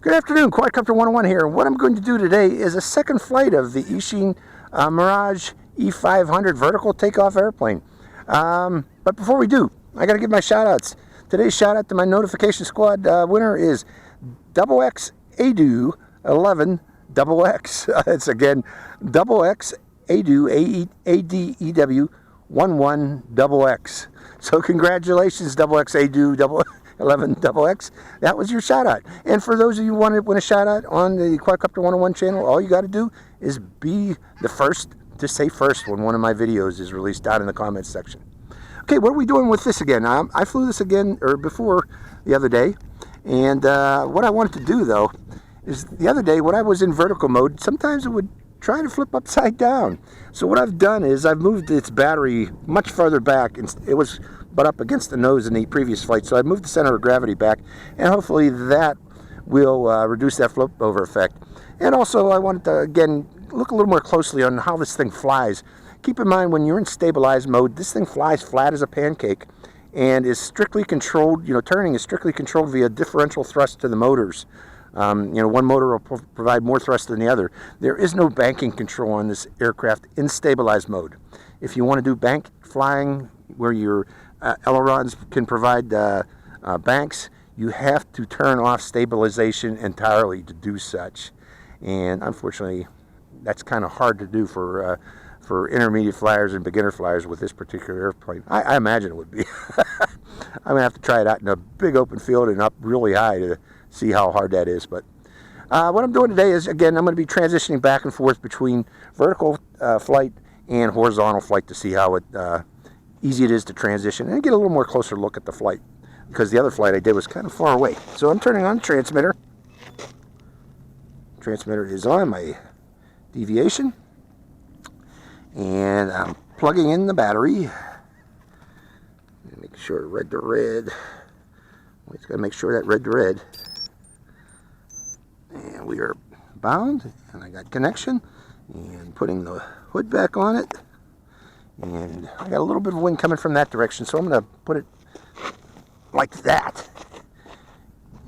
Good afternoon, Quadcopter 101 here. What I'm going to do today is a second flight of the Eachine Mirage E500 vertical takeoff airplane. But before we do, I got to give my shout outs. Today's shout out to my notification squad winner is XX Adu 11 XX. It's again XX Adu ADEW 11 XX. So congratulations, XX Adu 11 XX. That was your shout out. And for those of you who want to win a shout out on the Quadcopter 101 channel, all you got to do is be the first to say first when one of my videos is released down in the comments section. Okay, what are we doing with this again? I flew this again before the other day, and what I wanted to do though is the other day when I was in vertical mode, sometimes it would try to flip upside down. So what I've done is I've moved its battery much farther back, and it was but up against the nose in the previous flight, so I moved the center of gravity back, and hopefully that will reduce that flip over effect. And also I wanted to again look a little more closely on how this thing flies. Keep in mind, when you're in stabilized mode, this thing flies flat as a pancake and is strictly controlled, turning is strictly controlled via differential thrust to the motors. One motor will provide more thrust than the other. There is no banking control on this aircraft in stabilized mode. If you want to do bank flying where your Elerons can provide banks, you have to turn off stabilization entirely to do such. And unfortunately, that's kind of hard to do for intermediate flyers and beginner flyers with this particular airplane. I imagine it would be. I'm going to have to try it out in a big open field and up really high to see how hard that is. But what I'm doing today is, again, I'm going to be transitioning back and forth between vertical flight and horizontal flight to see how easy it is to transition and get a little more closer look at the flight, because the other flight I did was kind of far away. So I'm turning on the transmitter. Transmitter is on my deviation, and I'm plugging in the battery. Make sure red to red. We just got to make sure that red to red. And we are bound, and I got connection, and putting the hood back on it. And I got a little bit of wind coming from that direction, so I'm going to put it like that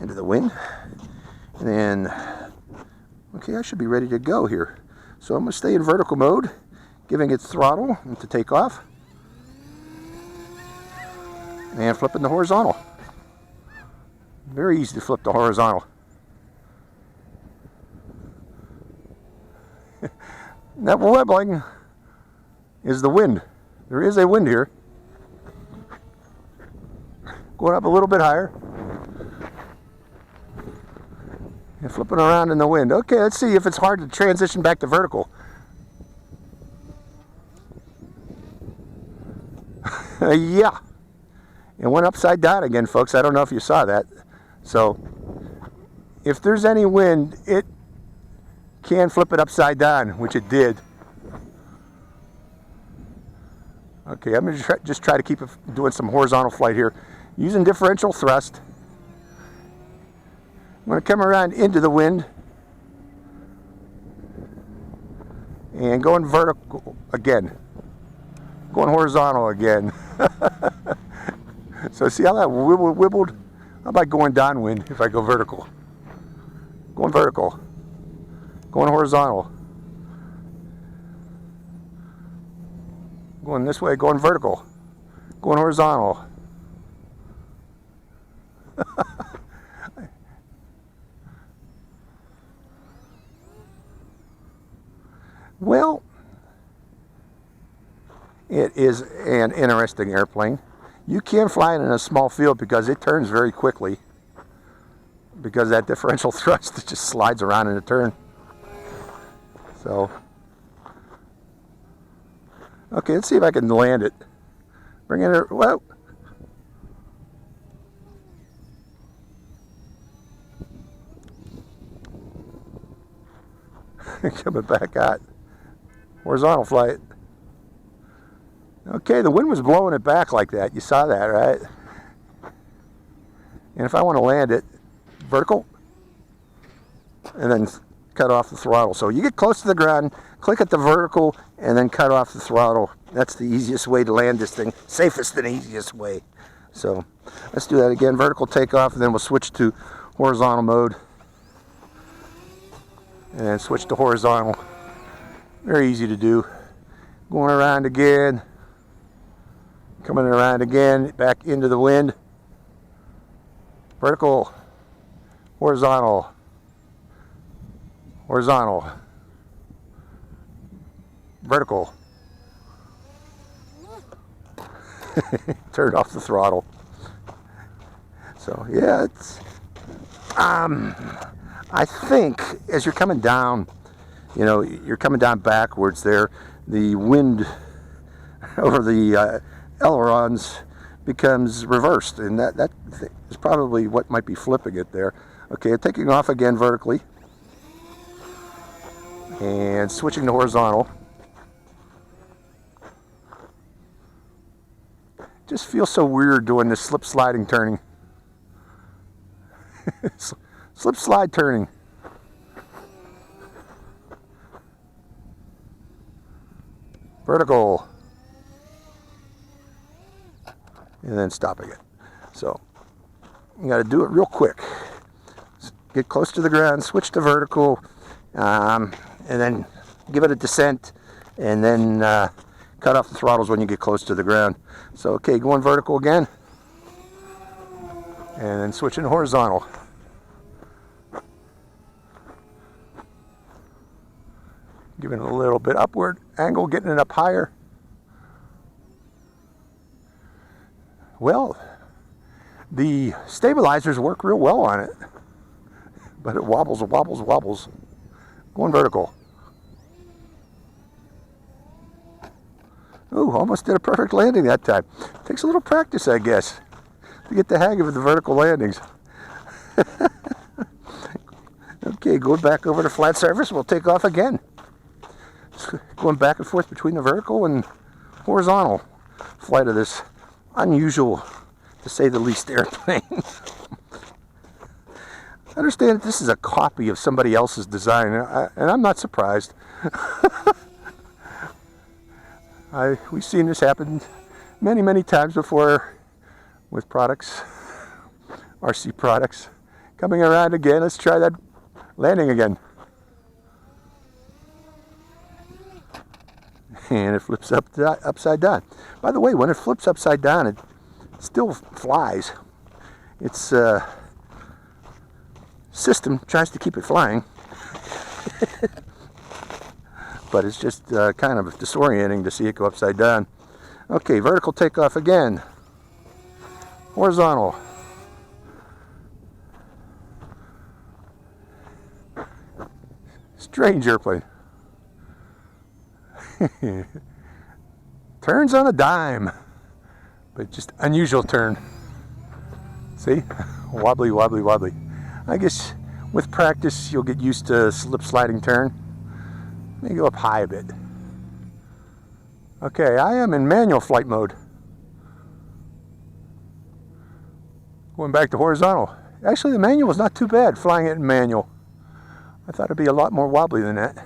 into the wind. And then, okay, I should be ready to go here. So I'm going to stay in vertical mode, giving it throttle to take off, and flipping the horizontal. Very easy to flip the horizontal. That wobbling is the wind. There is a wind here. Going up a little bit higher. And flipping around in the wind. Okay, let's see if it's hard to transition back to vertical. Yeah. It went upside down again, folks. I don't know if you saw that. So, if there's any wind, it can flip it upside down, which it did. Okay, I'm going to just try to keep it doing some horizontal flight here, using differential thrust. I'm going to come around into the wind and going vertical again, going horizontal again. So see how that wibbled? How about going downwind if I go vertical? Going vertical, going horizontal. Going this way, going vertical, going horizontal. Well, it is an interesting airplane. You can fly it in a small field because it turns very quickly, because that differential thrust, it just slides around in a turn. So, okay, let's see if I can land it. Bring it, whoa. Coming back out. Horizontal flight. Okay, the wind was blowing it back like that. You saw that, right? And if I want to land it, vertical, and then cut off the throttle. So you get close to the ground, click at the vertical, and then cut off the throttle. That's the easiest way to land this thing. Safest and easiest way. So let's do that again. Vertical takeoff, and then we'll switch to horizontal mode. and then switch to horizontal. Very easy to do. Going around again, coming around again, back into the wind. Vertical, horizontal, horizontal, vertical. Turned off the throttle. So yeah, it's I think as you're coming down, you know, you're coming down backwards there, the wind over the Elerons becomes reversed, and that is probably what might be flipping it there. Okay, taking off again vertically and switching to horizontal. Just feels so weird doing this slip sliding turning. Slip slide turning. Vertical. And then stopping it. So you got to do it real quick. Get close to the ground, switch to vertical, and then give it a descent, and then cut off the throttles when you get close to the ground. So okay, going vertical again, and then switching to horizontal. Giving it a little bit upward angle, getting it up higher. Well, the stabilizers work real well on it, but it wobbles, wobbles, wobbles. Going vertical. Ooh, almost did a perfect landing that time. Takes a little practice, I guess, to get the hang of the vertical landings. Okay, going back over to flat surface, we'll take off again. Going back and forth between the vertical and horizontal flight of this unusual, to say the least, airplane. I understand that this is a copy of somebody else's design, and I'm not surprised. We've seen this happen many, many times before with products, RC products. Coming around again, let's try that landing again. And it flips upside down. By the way, when it flips upside down, it still flies. Its system tries to keep it flying. But it's just kind of disorienting to see it go upside down. Okay, vertical takeoff again. Horizontal. Strange airplane. Turns on a dime, but just unusual turn. See? Wobbly, wobbly, wobbly. I guess with practice you'll get used to slip sliding turn. Let me go up high a bit. Okay, I am in manual flight mode. Going back to horizontal. Actually, the manual is not too bad flying it in manual. I thought it'd be a lot more wobbly than that.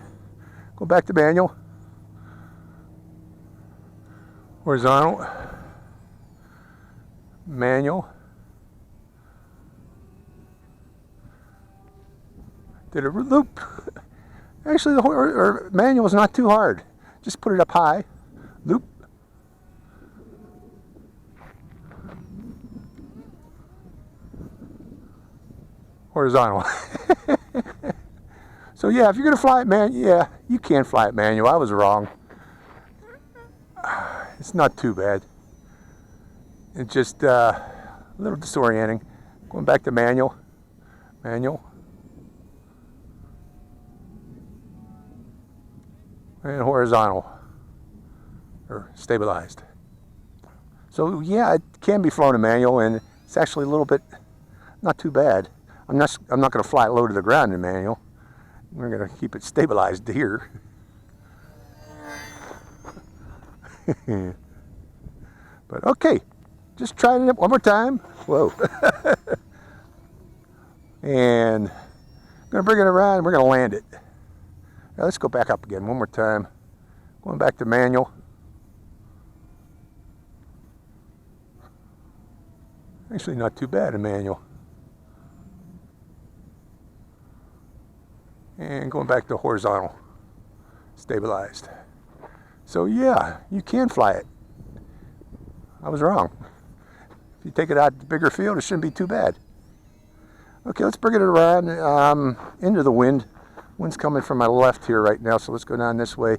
Go back to manual. Horizontal. Manual. Did a loop. Actually, the manual is not too hard. Just put it up high. Loop. Horizontal. So yeah, if you're going to fly it yeah, you can fly it manual. I was wrong. It's not too bad. It's just a little disorienting. Going back to manual. Manual. And horizontal. Or stabilized. So yeah, it can be flown in manual, and it's actually a little bit not too bad. I'm not going to fly it low to the ground in manual. We're going to keep it stabilized here. But okay, just trying it one more time. Whoa. And I'm going to bring it around and we're going to land it. Now let's go back up again one more time. Going back to manual. Actually not too bad in manual. And going back to horizontal, stabilized. So yeah, you can fly it. I was wrong. If you take it out to the bigger field, it shouldn't be too bad. Okay, let's bring it around into the wind. Wind's coming from my left here right now, so let's go down this way.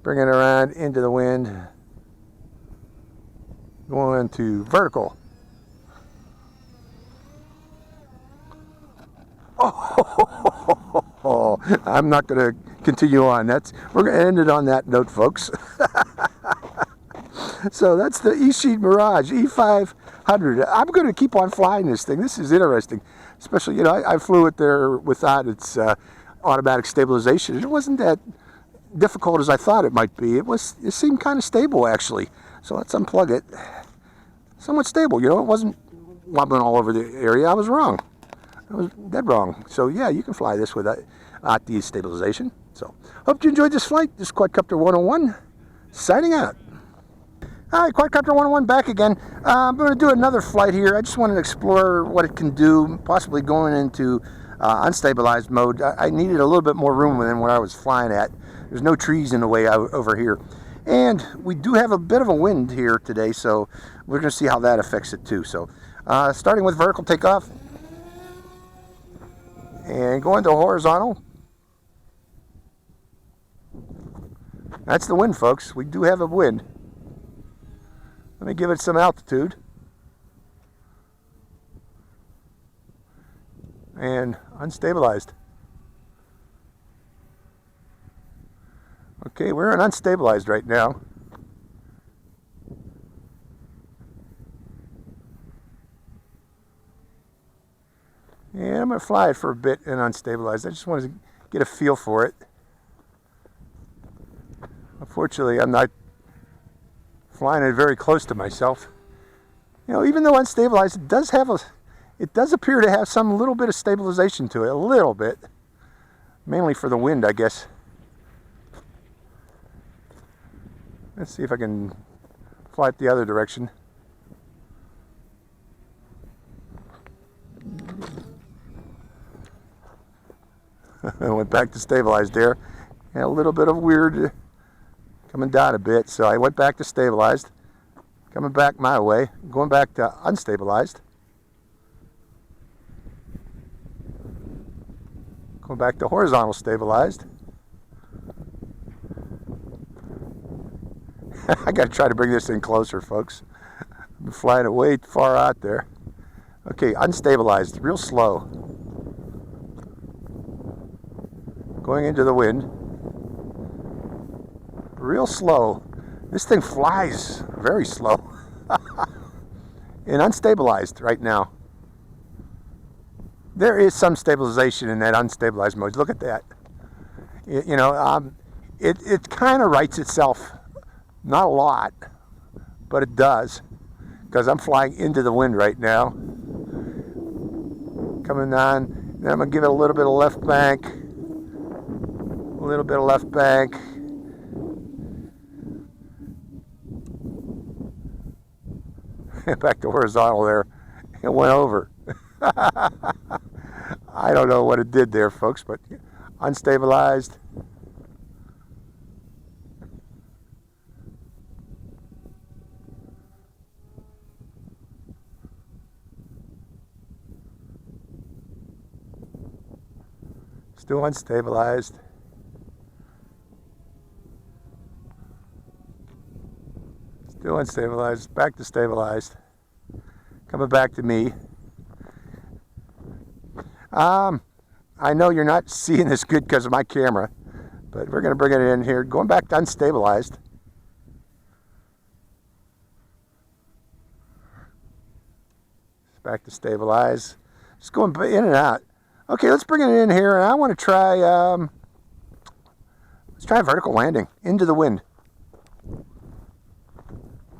Bring it around into the wind. Going to vertical. Oh, I'm not going to continue on. We're going to end it on that note, folks. So that's the Eachine Mirage E500. I'm going to keep on flying this thing. This is interesting, especially, you know, I flew it there without its automatic stabilization. It wasn't that difficult as I thought it might be. It seemed kind of stable, actually. So let's unplug it. Somewhat stable, you know. It wasn't wobbling all over the area. I was wrong. I was dead wrong. So yeah, you can fly this without the stabilization. So hope you enjoyed this flight. This is Quadcopter 101 signing out. All right, Quadcopter 101 back again. I'm going to do another flight here. I just wanted to explore what it can do, possibly going into unstabilized mode. I needed a little bit more room than what I was flying at. There's no trees in the way over here. And we do have a bit of a wind here today, so we're going to see how that affects it too. So starting with vertical takeoff and going to horizontal. That's the wind, folks. We do have a wind. Let me give it some altitude. And unstabilized. Okay, we're in unstabilized right now. And I'm going to fly it for a bit in unstabilized. I just wanted to get a feel for it. Unfortunately, I'm not flying it very close to myself. You know, even though unstabilized, it does appear to have some little bit of stabilization to it, a little bit. Mainly for the wind, I guess. Let's see if I can fly it the other direction. I went back to stabilized there. And a little bit of weird coming down a bit, so I went back to stabilized. Coming back my way, going back to unstabilized. Going back to horizontal stabilized. I got to try to bring this in closer, folks. I'm flying it way far out there. Okay, unstabilized, real slow. Going into the wind. Real slow. This thing flies very slow. And unstabilized right now. There is some stabilization in that unstabilized mode. Look at that. You know, it kind of rights itself. Not a lot, but it does. Because I'm flying into the wind right now. Coming on. Then I'm going to give it a little bit of left bank. A little bit of left bank. Back to horizontal there. It went over. I don't know what it did there, folks, but unstabilized. Still unstabilized. Still unstabilized. Back to stabilized. Coming back to me. I know you're not seeing this good because of my camera, but we're going to bring it in here. Going back to unstabilized. Back to stabilize. Just going in and out. Okay, let's bring it in here, and I want to try. Let's try a vertical landing into the wind.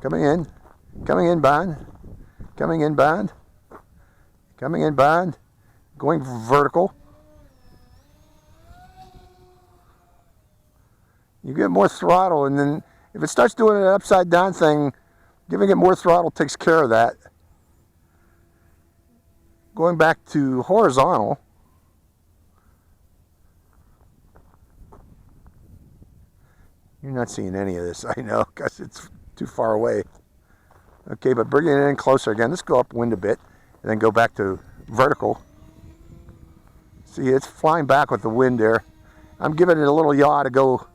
Coming in bond, coming in bond, coming in bond, going vertical. You get more throttle, and then if it starts doing an upside down thing, giving it more throttle takes care of that. Going back to horizontal. You're not seeing any of this, I know, because it's too far away. Okay, but bringing it in closer again. Let's go upwind a bit and then go back to vertical. See, it's flying back with the wind there. I'm giving it a little yaw to go.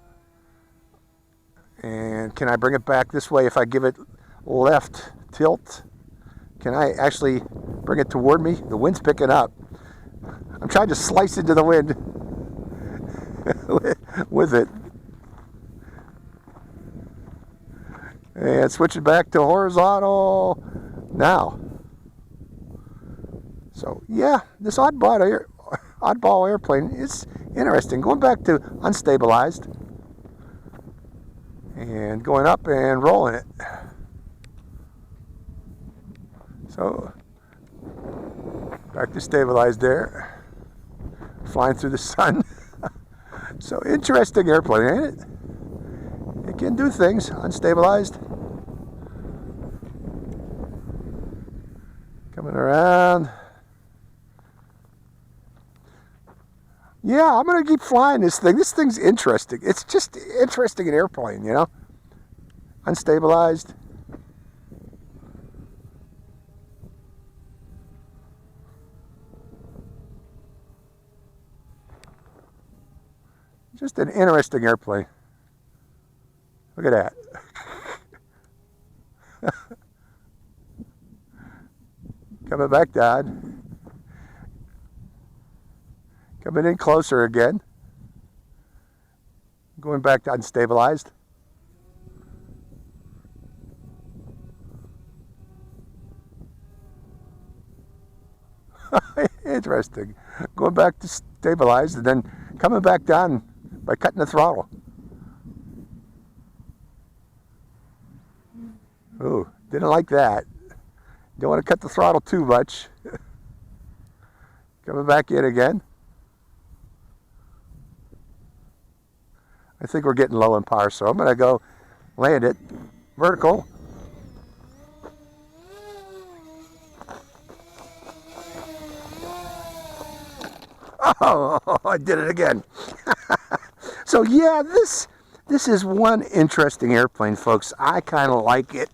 And can I bring it back this way if I give it left tilt? Can I actually bring it toward me? The wind's picking up. I'm trying to slice into the wind with it. And switch it back to horizontal now. So yeah, this oddball airplane is interesting. Going back to unstabilized and going up and rolling it. So back to stabilized there, flying through the sun. So interesting airplane, ain't it? It can do things unstabilized. Coming around. Yeah, I'm going to keep flying this thing. This thing's interesting. It's just interesting an airplane, you know? Unstabilized. Just an interesting airplane. Look at that. Coming back down. Coming in closer again. Going back to unstabilized. Interesting. Going back to stabilized and then coming back down by cutting the throttle. Ooh, didn't like that. Don't want to cut the throttle too much. Coming back in again. I think we're getting low in power, so I'm going to go land it vertical. Oh, I did it again. So yeah, this is one interesting airplane, folks. I kind of like it.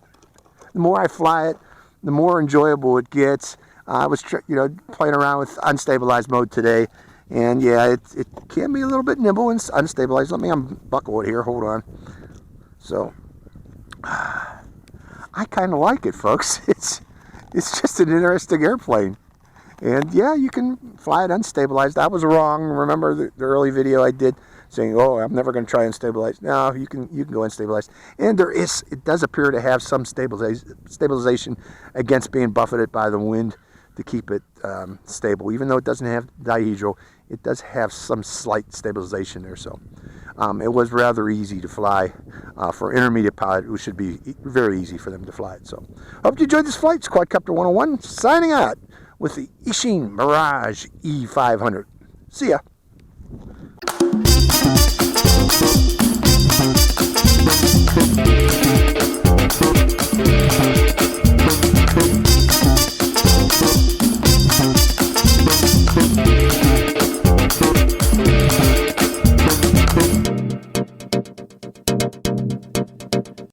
The more I fly it, the more enjoyable it gets. I was playing around with unstabilized mode today, and yeah, it can be a little bit nimble and unstabilized. Let me unbuckle it here. Hold on. So I kind of like it, folks. It's just an interesting airplane. And yeah, you can fly it unstabilized. I was wrong. Remember the early video I did saying, "Oh, I'm never going to try unstabilized." No, you can go unstabilized. And it does appear to have some stabilization against being buffeted by the wind to keep it stable. Even though it doesn't have dihedral, it does have some slight stabilization there. So it was rather easy to fly for intermediate pilot. It should be very easy for them to fly it. So hope you enjoyed this flight. It's Quadcopter 101 signing out with the Eachine Mirage E500. See ya.